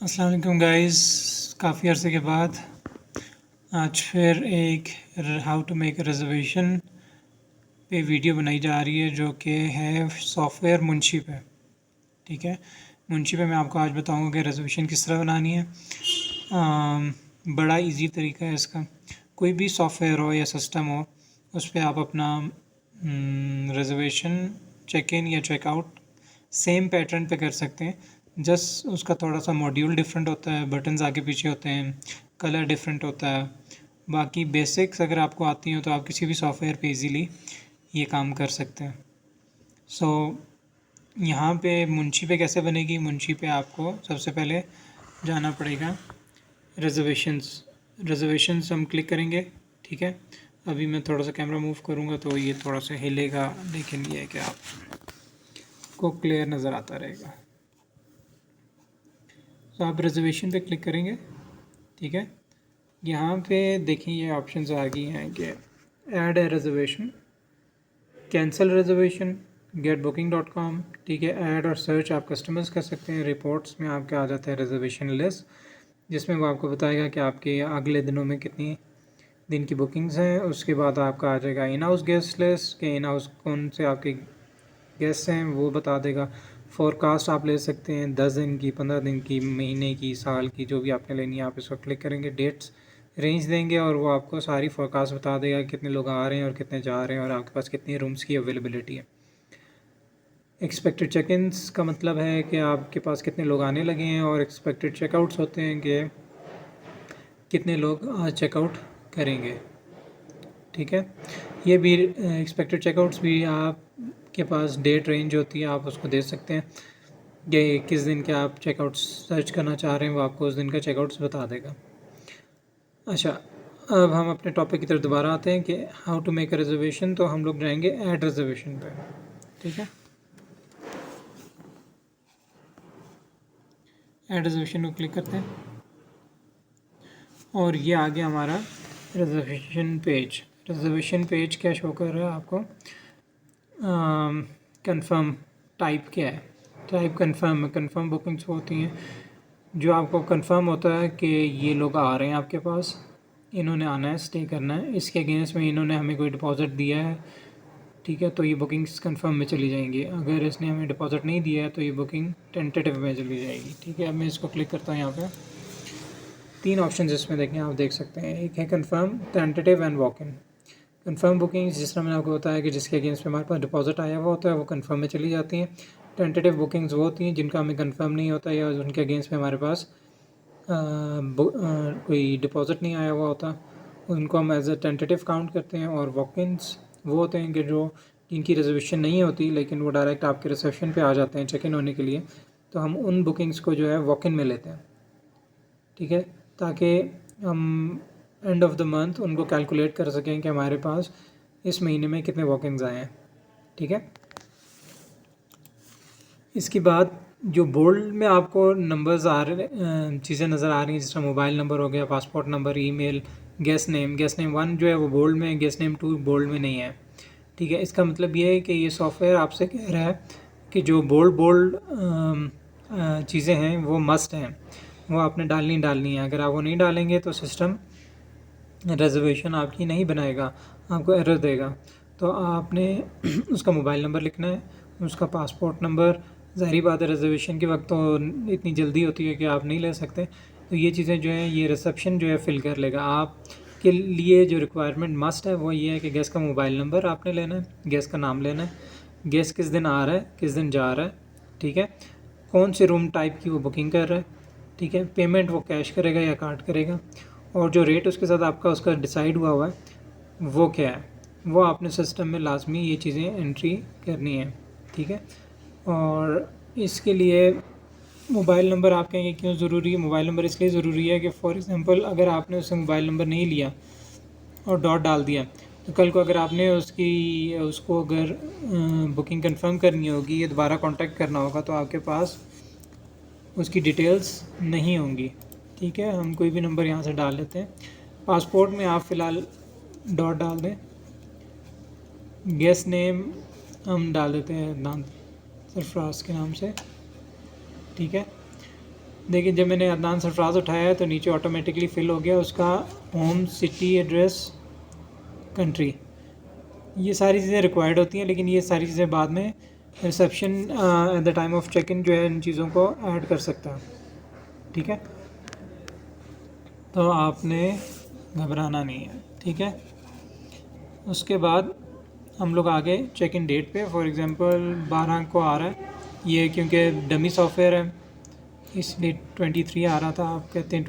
अस्सलाम वालेकुम गाइस, काफ़ी अरसे के बाद आज फिर एक how to make a reservation पे वीडियो बनाई जा रही है जो कि है सॉफ्टवेयर मुंशी पे। ठीक है, मुंशी पे मैं आपको आज बताऊंगा कि रिज़र्वेशन किस तरह बनानी है। बड़ा इजी तरीका है इसका। कोई भी सॉफ्टवेयर हो या सिस्टम हो, उस पर आप अपना रिज़र्वेशन चेक इन या चेकआउट सेम पैटर्न पे कर सकते हैं। जस्ट उसका थोड़ा सा मॉड्यूल डिफरेंट होता है, बटन्स आगे पीछे होते हैं, कलर डिफरेंट होता है। बाकी बेसिक्स अगर आपको आती हो तो आप किसी भी सॉफ्टवेयर पे इजीली ये काम कर सकते हैं। सो यहाँ पे मुंशी पे कैसे बनेगी? मुंशी पे आपको सबसे पहले जाना पड़ेगा रिज़र्वेशंस हम क्लिक करेंगे। ठीक है, अभी मैं थोड़ा सा कैमरा मूव करूँगा तो ये थोड़ा सा हिलेगा, लेकिन ये है कि आपको क्लियर नज़र आता रहेगा। तो आप रिज़र्वेशन पे क्लिक करेंगे। ठीक है, यहाँ पे देखिए ये ऑप्शंस आ गई हैं कि add a reservation, cancel reservation, get booking dot com. ठीक है, ऐड और सर्च आप कस्टमर्स कर सकते हैं। रिपोर्ट्स में आपके आ जाता है रिज़र्वेशन लिस्ट, जिसमें वो आपको बताएगा कि आपके अगले दिनों में कितनी दिन की बुकिंग्स हैं। उसके बाद आपका आ जाएगा इन हाउस गेस्ट लिस्ट के इन हाउस कौन से आपके गेस्ट हैं वो बता देगा। फोरकास्ट आप ले सकते हैं 10 दिन की, 15 दिन की, महीने की, साल की, जो भी आपने लेनी है। आप इसको क्लिक करेंगे, डेट्स रेंज देंगे और वो आपको सारी फोरकास्ट बता देगा कितने लोग आ रहे हैं और कितने जा रहे हैं और आपके पास कितनी रूम्स की अवेलेबिलिटी है। एक्सपेक्टेड चेक इन्स का मतलब है कि आपके पास कितने लोग आने लगे हैं, और एक्सपेक्टेड चेकआउट्स होते हैं कि कितने लोग आज चेकआउट करेंगे। ठीक है, ये भी एक्सपेक्टेड चेकआउट्स भी आपके पास डेट रेंज होती है, आप उसको दे सकते हैं। ये किस दिन के आप चेकआउट सर्च करना चाह रहे हैं वो आपको उस दिन का चेकआउट्स बता देगा। अच्छा, अब हम अपने टॉपिक की तरफ दोबारा आते हैं कि how to make a reservation. तो हम लोग जाएंगे ऐड रिजर्वेशन पे। ठीक है, ऐड रिजर्वेशन को क्लिक करते हैं और ये आ गया हमारा रिजर्वेशन पेज। रिजर्वेशन पेज क्या शो कर रहा है आपको? कंफर्म टाइप क्या है? Type confirm. कंफर्म बुकिंग्स होती हैं जो आपको कंफर्म होता है कि ये लोग आ रहे हैं आपके पास, इन्होंने आना है, स्टे करना है, इसके अगेंस्ट में इन्होंने हमें कोई डिपॉज़िट दिया है। ठीक है, तो ये बुकिंग्स कंफर्म में चली जाएंगी। अगर इसने हमें डिपॉज़िट नहीं दिया है तो ये बुकिंग टेंटेटिव में चली जाएगी। ठीक है, अब मैं इसको क्लिक करता हूँ। यहाँ पे 3 ऑप्शन इसमें देखें, आप देख सकते हैं। एक है confirm, tentative and walk in. Confirm bookings जिस तरह मैंने आपको बताया कि जिसके अगेंस्ट में हमारे पास डिपॉजिट आया हुआ होता है वो कंफर्म में चली जाती हैं। टेंटेटिव बुकिंग्स वो होती हैं जिनका हमें कंफर्म नहीं होता या उनके अगेंस्ट में हमारे पास कोई डिपॉजिट नहीं आया हुआ होता, उनको हम एज ए टेंटेटिव काउंट करते हैं। और वॉक-इन्स वो होते हैं कि जो जिनकी रिजर्वेशन नहीं होती लेकिन वो डायरेक्ट आपके रिसेप्शन पे आ जाते हैं चेक इन होने के लिए, तो हम उन बुकिंग्स को जो है वॉक इन में लेते हैं। ठीक है, ताकि हम एंड ऑफ द मंथ उनको कैलकुलेट कर सकें कि हमारे पास इस महीने में कितने वॉकिंग्स आए हैं। ठीक है, इसके बाद जो बोल्ड में आपको नंबर्स आ रहे चीज़ें नज़र आ रही हैं, जिस तरह मोबाइल नंबर हो गया, passport number, email, guest name 1 जो है वो बोल्ड में है, गेस्ट नेम 2 बोल्ड में नहीं है। ठीक है, इसका मतलब ये है कि ये सॉफ्टवेयर आपसे कह रहा है कि जो बोल्ड चीज़ें हैं वो मस्ट हैं, वो आपने डालनी है। अगर आप वो नहीं डालेंगे तो सिस्टम रिजर्वेशन आपकी नहीं बनाएगा, आपको एरर देगा। तो आपने उसका मोबाइल नंबर लिखना है, उसका पासपोर्ट नंबर। ज़ाहिर बात है रिजर्वेशन के वक्त तो इतनी जल्दी होती है कि आप नहीं ले सकते, तो ये चीज़ें जो हैं ये रिसेप्शन जो है फ़िल कर लेगा। आपके लिए जो रिक्वायरमेंट मस्ट है वो ये है कि गेस्ट का मोबाइल नंबर आपने लेना है, गेस्ट का नाम लेना है, गेस्ट किस दिन आ रहा है, किस दिन जा रहा है। ठीक है, कौन से रूम टाइप की वो बुकिंग कर रहा है। ठीक है, पेमेंट वो कैश करेगा या कार्ड करेगा, और जो रेट उसके साथ आपका उसका डिसाइड हुआ है वो क्या है, वो आपने सिस्टम में लाजमी ये चीज़ें एंट्री करनी है। ठीक है, और इसके लिए मोबाइल नंबर आप कहेंगे क्यों ज़रूरी है? मोबाइल नंबर इसलिए ज़रूरी है कि फॉर एग्ज़ाम्पल अगर आपने उससे मोबाइल नंबर नहीं लिया और डॉट डाल दिया, तो कल को अगर आपने उसको अगर बुकिंग कंफर्म करनी होगी या दोबारा कांटेक्ट करना होगा तो आपके पास उसकी डिटेल्स नहीं होंगी। ठीक है, हम कोई भी नंबर यहाँ से डाल लेते हैं। पासपोर्ट में आप फ़िलहाल डॉट डाल दें। गेस्ट नेम हम डाल देते हैं अदनान सरफराज के नाम से। ठीक है, देखिए जब मैंने अदनान सरफराज उठाया है तो नीचे ऑटोमेटिकली फिल हो गया उसका होम, सिटी, एड्रेस, कंट्री। ये सारी चीज़ें रिक्वायर्ड होती हैं, लेकिन ये सारी चीज़ें बाद में reception at the time of check in जो है इन चीज़ों को ऐड कर सकता है। ठीक है, तो आपने घबराना नहीं है। ठीक है, उसके बाद हम लोग आगे चेक इन डेट पे, फॉर एग्ज़ाम्पल 12 को आ रहा है ये, क्योंकि डमी सॉफ्टवेयर है इसलिए 23 आ रहा था। आप कहते हैं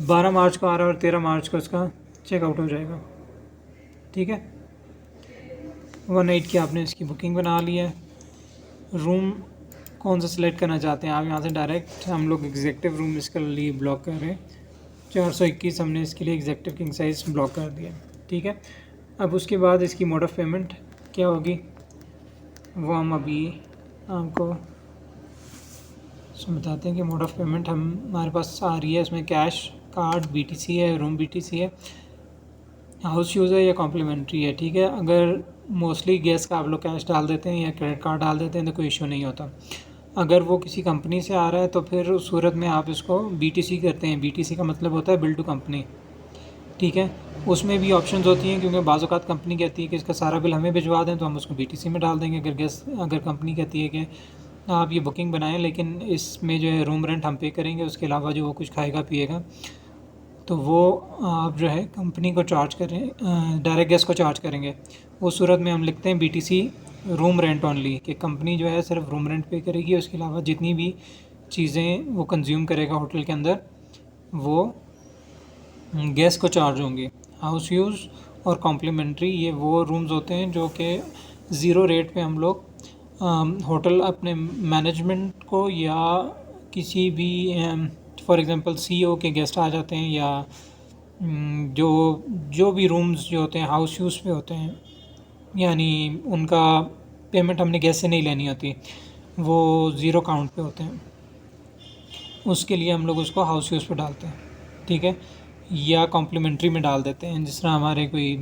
12 मार्च को आ रहा है और 13 मार्च को उसका चेकआउट हो जाएगा। ठीक है, 1 नाइट की आपने इसकी बुकिंग बना ली है। रूम कौन सा सिलेक्ट करना चाहते हैं आप, यहाँ से डायरेक्ट हम लोग एग्जेक्टिव रूम इसके लिए ब्लॉक कर रहे हैं। 421 हमने इसके लिए एग्जेक्टिव किंग साइज ब्लॉक कर दिया। ठीक है, अब उसके बाद इसकी मोड ऑफ़ पेमेंट क्या होगी वो हम अभी आपको बताते हैं कि मोड ऑफ़ पेमेंट हमारे पास आ रही है। इसमें कैश, कार्ड, बीटीसी है, रूम बीटीसी है, हाउस यूज़ है या कॉम्प्लीमेंट्री है। ठीक है, अगर मोस्टली गैस का आप लोग कैश डाल देते हैं या क्रेडिट कार्ड डाल देते हैं तो कोई इशू नहीं होता। अगर वो किसी कंपनी से आ रहा है तो फिर उस सूरत में आप इसको बीटीसी करते हैं। बीटीसी का मतलब होता है बिल टू कंपनी। ठीक है, उसमें भी ऑप्शंस होती हैं, क्योंकि बाज़ औक़ात कंपनी कहती है कि इसका सारा बिल हमें भिजवा दें तो हम उसको बीटीसी में डाल देंगे। अगर कंपनी कहती है कि आप ये बुकिंग बनाएं लेकिन इसमें जो है रूम रेंट हम पे करेंगे, उसके अलावा जो वो कुछ खाएगा पिएगा तो वो आप जो है कंपनी को चार्ज करें, डायरेक्ट गैस को चार्ज करेंगे। उस सूरत में हम लिखते हैं बीटीसी रूम रेंट ओनली, कि कंपनी जो है सिर्फ रूम रेंट पे करेगी, उसके अलावा जितनी भी चीज़ें वो कंज्यूम करेगा होटल के अंदर वो गैस को चार्ज होंगी। हाउस यूज़ और कॉम्प्लीमेंट्री ये वो रूम्स होते हैं जो कि ज़ीरो रेट पे हम लोग होटल अपने मैनेजमेंट को या किसी भी फॉर एग्ज़ाम्पल सीईओ के गेस्ट आ जाते हैं या जो भी रूम्स जो होते हैं हाउस यूज़ पे होते हैं, यानी उनका पेमेंट हमने गैस से नहीं लेनी होती, वो ज़ीरो काउंट पे होते हैं, उसके लिए हम लोग उसको हाउस यूज़ पे डालते हैं। ठीक है, या कॉम्प्लीमेंट्री में डाल देते हैं। जिस तरह हमारे कोई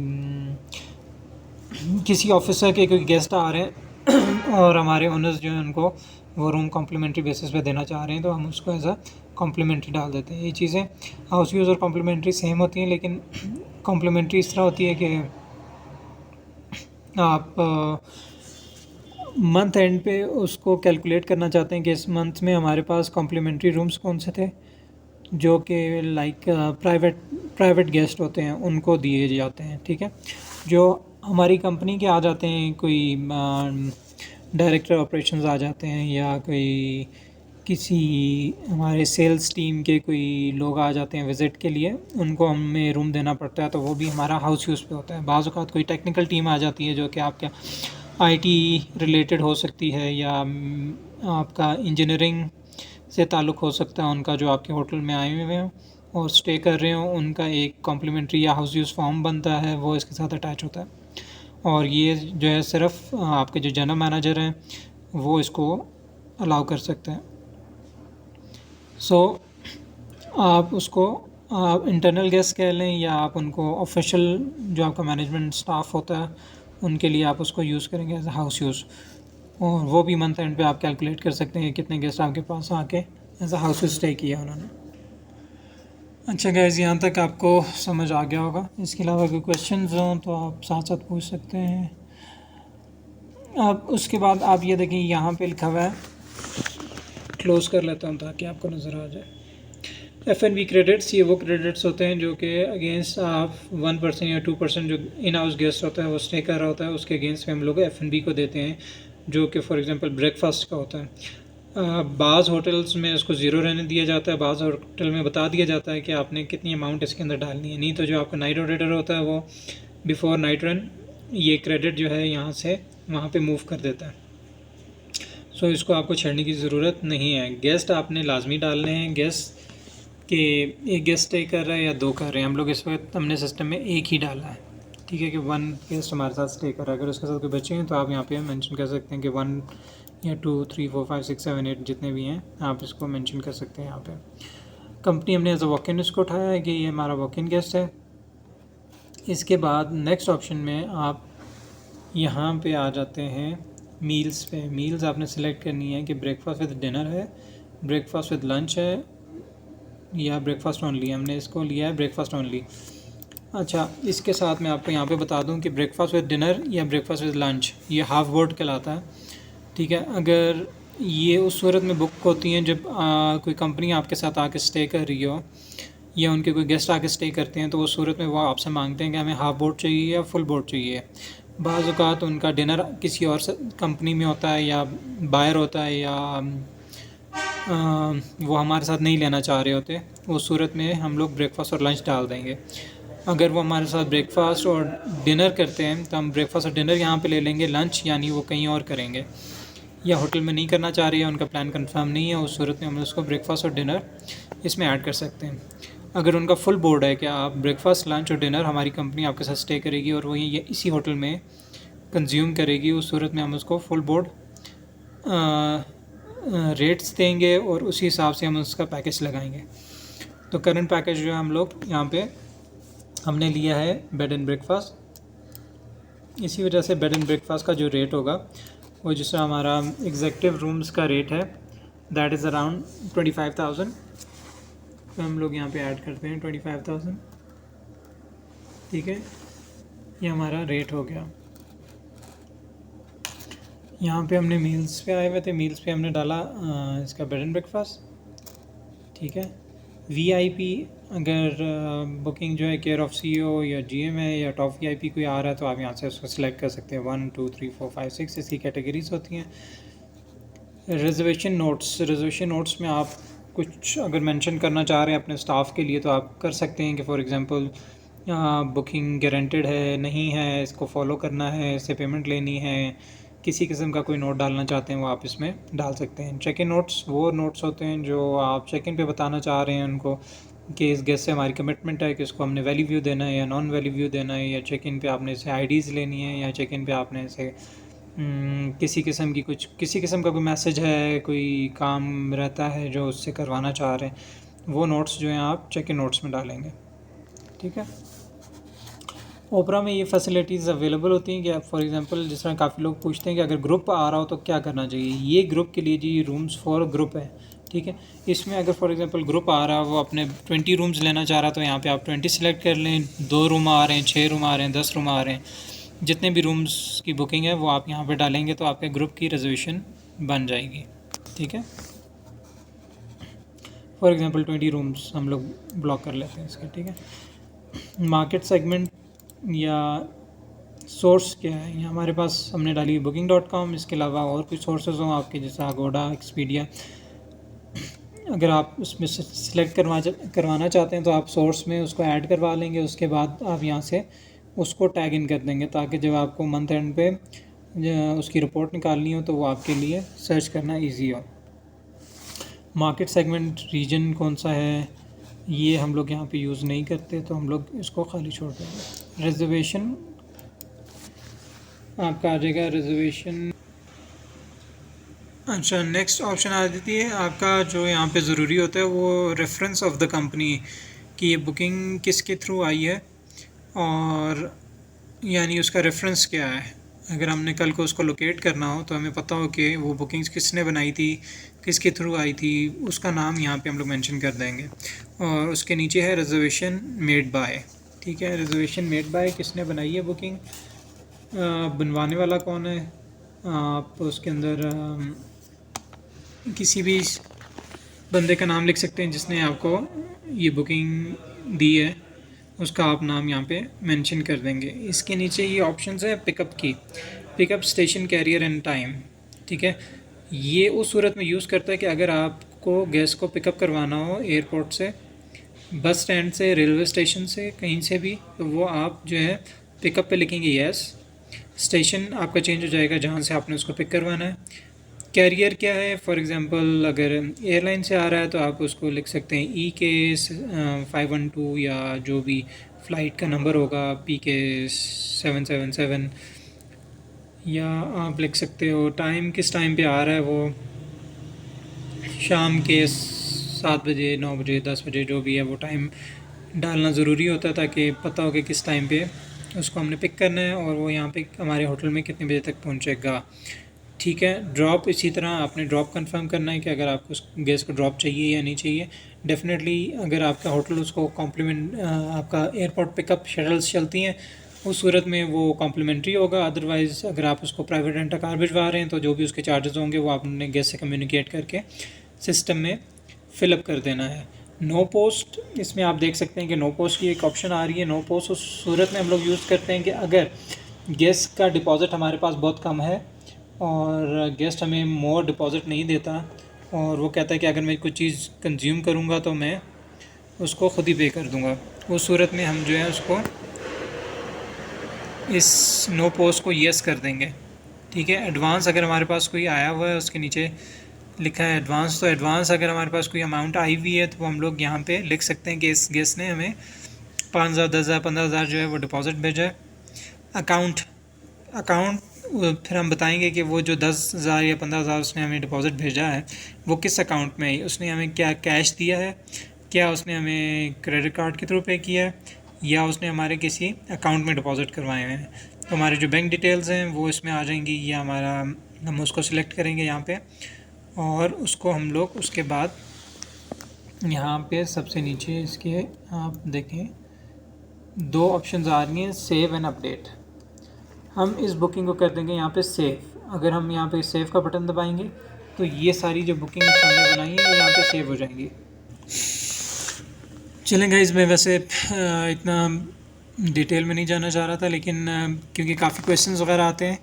किसी ऑफिसर के कोई गेस्ट आ रहे हैं और हमारे ओनर्स जो हैं उनको वो रूम कॉम्प्लीमेंट्री बेसिस पे देना चाह रहे हैं तो हम उसको एज अ कॉम्प्लीमेंट्री डाल देते हैं। ये चीज़ें हाउस यूज़ और कॉम्प्लीमेंट्री सेम होती हैं, लेकिन कॉम्प्लीमेंट्री इस तरह होती है कि आप मंथ एंड पे उसको कैलकुलेट करना चाहते हैं कि इस मंथ में हमारे पास कॉम्प्लीमेंट्री रूम्स कौन से थे जो कि लाइक प्राइवेट गेस्ट होते हैं उनको दिए जाते हैं। ठीक है, जो हमारी कंपनी के आ जाते हैं, कोई डायरेक्टर ऑपरेशंस आ जाते हैं या कोई किसी हमारे सेल्स टीम के कोई लोग आ जाते हैं विज़िट के लिए, उनको हमें रूम देना पड़ता है, तो वो भी हमारा हाउस यूज़ पे होता है। बाज़ औक़ात कोई टेक्निकल टीम आ जाती है जो कि आपका आईटी रिलेटेड हो सकती है या आपका इंजीनियरिंग से ताल्लुक़ हो सकता है, उनका जो आपके होटल में आए हुए हैं और स्टे कर रहे हो, उनका एक कॉम्प्लीमेंट्री या हाउस यूज़ फॉर्म बनता है, वो इसके साथ अटैच होता है। और ये जो है सिर्फ आपके जो जनरल मैनेजर हैं वो इसको अलाउ कर सकते हैं। सो आप उसको आप इंटरनल गेस्ट कह लें या आप उनको ऑफिशियल जो आपका मैनेजमेंट स्टाफ होता है उनके लिए आप उसको यूज़ करेंगे एज हाउस यूज़, और वो भी मंथ एंड पे आप कैलकुलेट कर सकते हैं कितने गेस्ट आपके पास आके एज हाउस यूज़ स्टे किया उन्होंने। अच्छा गाइस, यहाँ तक आपको समझ आ गया होगा। इसके अलावा कोई क्वेश्चंस हों तो आप साथ साथ पूछ सकते हैं। अब उसके बाद आप ये देखें यहाँ पे लिखा हुआ है, क्लोज़ कर लेता हूँ ताकि आपको नज़र आ जाए। F&B क्रेडिट्स, ये वो क्रेडिट्स होते हैं जो कि अगेंस्ट आप 1% या 2% जो इन हाउस गेस्ट होता है वो स्टे कर रहा होता है उसके अगेंस्ट में हम लोग F&B को देते हैं, जो कि फॉर एग्ज़ाम्पल ब्रेकफास्ट का होता है। बाज़ होटल्स में इसको ज़ीरो रहने दिया जाता है, बाज़ होटल में बता दिया जाता है कि आपने कितनी अमाउंट इसके अंदर डालनी है, नहीं तो जो आपका नाइट ऑडिटर होता है वो बिफ़ोर नाइट रन ये क्रेडिट जो है यहाँ से वहाँ पे मूव कर देता है। सो इसको आपको छेड़ने की ज़रूरत नहीं है। गेस्ट आपने लाजमी डालने हैं, गेस्ट के एक गेस्ट स्टे कर रहा है या 2 कर रहे हैं, हम लोग इस वक्त हमने सिस्टम में एक ही डाला है। ठीक है, कि 1 गेस्ट हमारे साथ स्टे कर रहा है। अगर उसके साथ कोई बच्चे हैं तो आप यहाँ पे मेंशन कर सकते हैं कि 1 या 2 3 4 5 6 7 8 जितने भी हैं आप इसको मेंशन कर सकते हैं। यहाँ पे कंपनी हमने एज अ वॉक इन इसको उठाया है कि ये हमारा वॉक इन गेस्ट है। इसके बाद नेक्स्ट ऑप्शन में आप यहाँ पे आ जाते हैं मील्स पे। मील्स आपने सेलेक्ट करनी है कि ब्रेकफास्ट विद डिनर है ब्रेकफास्ट विद लंच है या ब्रेकफास्ट ओनली, हमने इसको लिया है ब्रेकफास्ट ओनली। अच्छा, इसके साथ मैं आपको यहाँ पे बता दूँ कि ब्रेकफास्ट विद डिनर या ब्रेकफास्ट विद लंच ये हाफ बोर्ड कहलाता है, ठीक है। अगर ये उस सूरत में बुक होती हैं जब कोई कंपनी आपके साथ आके स्टे कर रही हो या उनके कोई गेस्ट आके स्टे करते हैं, तो उस सूरत में वो आपसे मांगते हैं कि हमें हाफ बोर्ड चाहिए या फुल बोर्ड चाहिए। बाज़ औक़ात उनका डिनर किसी और कंपनी में होता है या बाहर होता है या वो हमारे साथ नहीं लेना चाह रहे होते, उस सूरत में हम लोग ब्रेकफास्ट और लंच डाल देंगे। अगर वो हमारे साथ ब्रेकफास्ट और डिनर करते हैं तो हम ब्रेकफास्ट और डिनर यहाँ पे ले लेंगे, लंच यानी वो कहीं और करेंगे या होटल में नहीं करना चाह रही है, उनका प्लान कंफर्म नहीं है, उस सूरत में हम उसको ब्रेकफास्ट और डिनर इसमें ऐड कर सकते हैं। अगर उनका फुल बोर्ड है कि आप ब्रेकफास्ट लंच और डिनर हमारी कंपनी आपके साथ स्टे करेगी और वही ये इसी होटल में कंज्यूम करेगी, उस सूरत में हम उसको फुल बोर्ड रेट्स देंगे और उसी हिसाब से हम उसका पैकेज लगाएंगे। तो करंट पैकेज जो है हम लोग यहाँ पे हमने लिया है बेड एंड ब्रेकफास्ट। इसी वजह से बेड एंड ब्रेकफास्ट का जो रेट होगा वो जिसका हमारा एग्जेक्टिव रूम्स का रेट है दैट इज़ अराउंड 25,000। तो हम लोग यहाँ पे ऐड करते हैं 25,000, ठीक है। ये हमारा रेट हो गया। यहाँ पे हमने मील्स पे आए हुए थे, मील्स पे हमने डाला इसका बेड एंड ब्रेकफास्ट, ठीक है। वीआईपी अगर बुकिंग जो है केयर ऑफ़ सीईओ या जीएम है या टॉप वीआईपी कोई आ रहा है तो आप यहाँ से उसको सिलेक्ट कर सकते हैं। 1 2 3 4 5 6 इसकी कैटेगरीज होती हैं। रिजर्वेशन नोट्स में आप कुछ अगर मेंशन करना चाह रहे हैं अपने स्टाफ के लिए तो आप कर सकते हैं कि फॉर एग्जांपल बुकिंग गारंटेड है, नहीं है, इसको फॉलो करना है, इससे पेमेंट लेनी है, किसी किस्म का कोई नोट डालना चाहते हैं वो आप इसमें डाल सकते हैं। चेक इन नोट्स वो नोट्स होते हैं जो आप चेक इन पे बताना चाह रहे हैं उनको कि इस गेस्ट से हमारी कमिटमेंट है कि इसको हमने वैल्यू व्यू देना है या नॉन वैल्यू व्यू देना है, या चेक इन पे आपने इसे आईडीज़ लेनी है, या चेक इन पे आपने इसे किसी किस्म का कोई मैसेज है, कोई काम रहता है जो उससे करवाना चाह रहे हैं, वो नोट्स जो हैं आप चेक इन नोट्स में डालेंगे, ठीक है। ओपरा में ये फैसिलिटीज़ अवेलेबल होती हैं कि आप फॉर एग्जांपल जिस तरह काफ़ी लोग पूछते हैं कि अगर ग्रुप आ रहा हो तो क्या करना चाहिए। ये ग्रुप के लिए जी रूम्स फॉर ग्रुप है, ठीक है। इसमें अगर फॉर एग्जांपल ग्रुप आ रहा है वो अपने 20 रूम्स लेना चाह रहा है तो यहाँ पे आप 20 सेलेक्ट कर लें। 2 रूम आ रहे हैं, 6 रूम आ रहे हैं, 10 रूम आ रहे हैं, जितने भी रूम्स की बुकिंग है वो आप यहाँ पर डालेंगे तो आपके ग्रुप की रिजर्वेशन बन जाएगी, ठीक है। फॉर एग्ज़ाम्पल 20 रूम्स हम लोग ब्लॉक कर लेते हैं इसके, ठीक है। मार्केट सेगमेंट या सोर्स क्या है, यहाँ हमारे पास हमने डाली booking.com। इसके अलावा और कुछ सोर्सेज हों आपके जैसे अगोडा, एक्सपीडिया, अगर आप उसमें से सिलेक्ट करवाना चाहते हैं तो आप सोर्स में उसको ऐड करवा लेंगे। उसके बाद आप यहाँ से उसको टैग इन कर देंगे ताकि जब आपको मंथ एंड पे उसकी रिपोर्ट निकालनी हो तो वो आपके लिए सर्च करना ईजी हो। मार्केट सेगमेंट रीजन कौन सा है ये हम लोग यहाँ पे यूज़ नहीं करते तो हम लोग इसको खाली छोड़ देंगे। रिजर्वेशन आपका आ जाएगा रिजर्वेशन। अच्छा, नेक्स्ट ऑप्शन आ जाती है आपका जो यहाँ पे ज़रूरी होता है वो रेफरेंस ऑफ द कंपनी कि ये बुकिंग किसके थ्रू आई है और यानी उसका रेफरेंस क्या है। अगर हमने कल को उसको लोकेट करना हो तो हमें पता हो कि वो बुकिंग्स किसने बनाई थी, किसके थ्रू आई थी, उसका नाम यहाँ पे हम लोग मेंशन कर देंगे। और उसके नीचे है रिजर्वेशन मेड बाय, ठीक है। रिजर्वेशन मेड बाय किसने बनाई है बुकिंग, बनवाने वाला कौन है, आप उसके अंदर किसी भी बंदे का नाम लिख सकते हैं जिसने आपको ये बुकिंग दी है, उसका आप नाम यहाँ पे मेंशन कर देंगे। इसके नीचे ये ऑप्शंस है पिकअप की, pickup station carrier and time, ठीक है। ये उस सूरत में यूज़ करता है कि अगर आपको गैस को पिकअप करवाना हो एयरपोर्ट से, बस स्टैंड से, रेलवे स्टेशन से, कहीं से भी, तो वो आप जो है पिकअप पे लिखेंगे यस, स्टेशन आपका चेंज हो जाएगा जहाँ से आपने उसको पिक करवाना है। कैरियर क्या है, फॉर एग्ज़ाम्पल अगर एयरलाइन से आ रहा है तो आप उसको लिख सकते हैं EK512 या जो भी फ़्लाइट का नंबर होगा PK777, या आप लिख सकते हो टाइम किस टाइम पे आ रहा है, वो शाम के 7 बजे, 9 बजे, 10 बजे जो भी है वो टाइम डालना ज़रूरी होता है ताकि पता हो कि किस टाइम पे उसको हमने पिक करना है और वो यहाँ पे हमारे होटल में कितने बजे तक पहुँचेगा। ठीक है। ड्रॉप इसी तरह आपने ड्रॉप कंफर्म करना है कि अगर आपको उस गैस को ड्रॉप चाहिए या नहीं चाहिए। डेफिनेटली अगर आपका होटल उसको कॉम्प्लीमेंट आपका एयरपोर्ट पिकअप शटल्स चलती हैं उस सूरत में वो कॉम्प्लीमेंट्री होगा। अदरवाइज़ अगर आप उसको प्राइवेट रेंट कार भिजवा रहे हैं तो जो भी उसके चार्जेस होंगे वो आपने गैस से कम्युनिकेट करके सिस्टम में फ़िलअप कर देना है। नो पोस्ट, इसमें आप देख सकते हैं कि नो पोस्ट की एक ऑप्शन आ रही है। नो पोस्ट उस सूरत में हम लोग यूज़ करते हैं कि अगर गैस का डिपॉज़िट हमारे पास बहुत कम है और गेस्ट हमें मोर डिपॉज़िट नहीं देता और वो कहता है कि अगर मैं कोई चीज़ कंज्यूम करूँगा तो मैं उसको ख़ुद ही पे कर दूँगा, उस सूरत में हम जो है उसको इस नो पोस्ट को येस कर देंगे। ठीक है। एडवांस अगर हमारे पास कोई आया हुआ है उसके नीचे लिखा है एडवांस, तो एडवांस अगर हमारे पास कोई अमाउंट आई हुई है तो हम लोग यहाँ पे लिख सकते हैं कि इस गेस्ट ने हमें 5,000 10,000 15,000 जो है वो डिपॉज़िट भेजा है। अकाउंट फिर हम बताएंगे कि वो जो 10,000 या 15,000 उसने हमें डिपॉज़िट भेजा है वो किस अकाउंट में है। उसने हमें क्या कैश दिया है, क्या उसने हमें क्रेडिट कार्ड के थ्रू पे किया है, या उसने हमारे किसी अकाउंट में डिपॉज़िट करवाए हुए हैं। तो हमारी जो बैंक डिटेल्स हैं वो इसमें आ जाएंगी, या हम उसको सिलेक्ट करेंगे यहाँ पे और उसको हम लोग उसके बाद यहाँ पे सबसे नीचे इसके आप देखें 2 ऑप्शंस आ रही हैं, सेव एंड अपडेट। हम इस बुकिंग को कर देंगे यहाँ पे सेव। अगर हम यहाँ पे सेव का बटन दबाएंगे तो ये सारी जो बुकिंग हमने बनाई है ये यहाँ पे सेव हो जाएंगी। चलें गाइस, मैं वैसे इतना डिटेल में नहीं जाना चाह रहा था, लेकिन क्योंकि काफ़ी क्वेश्चंस वगैरह आते हैं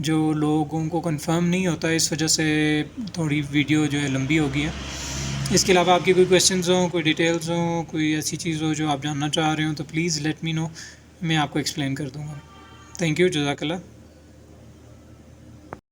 जो लोगों को कंफर्म नहीं होता, इस वजह से थोड़ी वीडियो जो है लंबी हो गई है। इसके अलावा आपकी कोई क्वेश्चंस हों, कोई डिटेल्स हों, कोई ऐसी चीज़ हो जो आप जानना चाह रहे हो तो प्लीज़ लेट मी नो, मैं आपको एक्सप्लेन कर दूँगा। थैंक यू, जज़ाकल्लाह।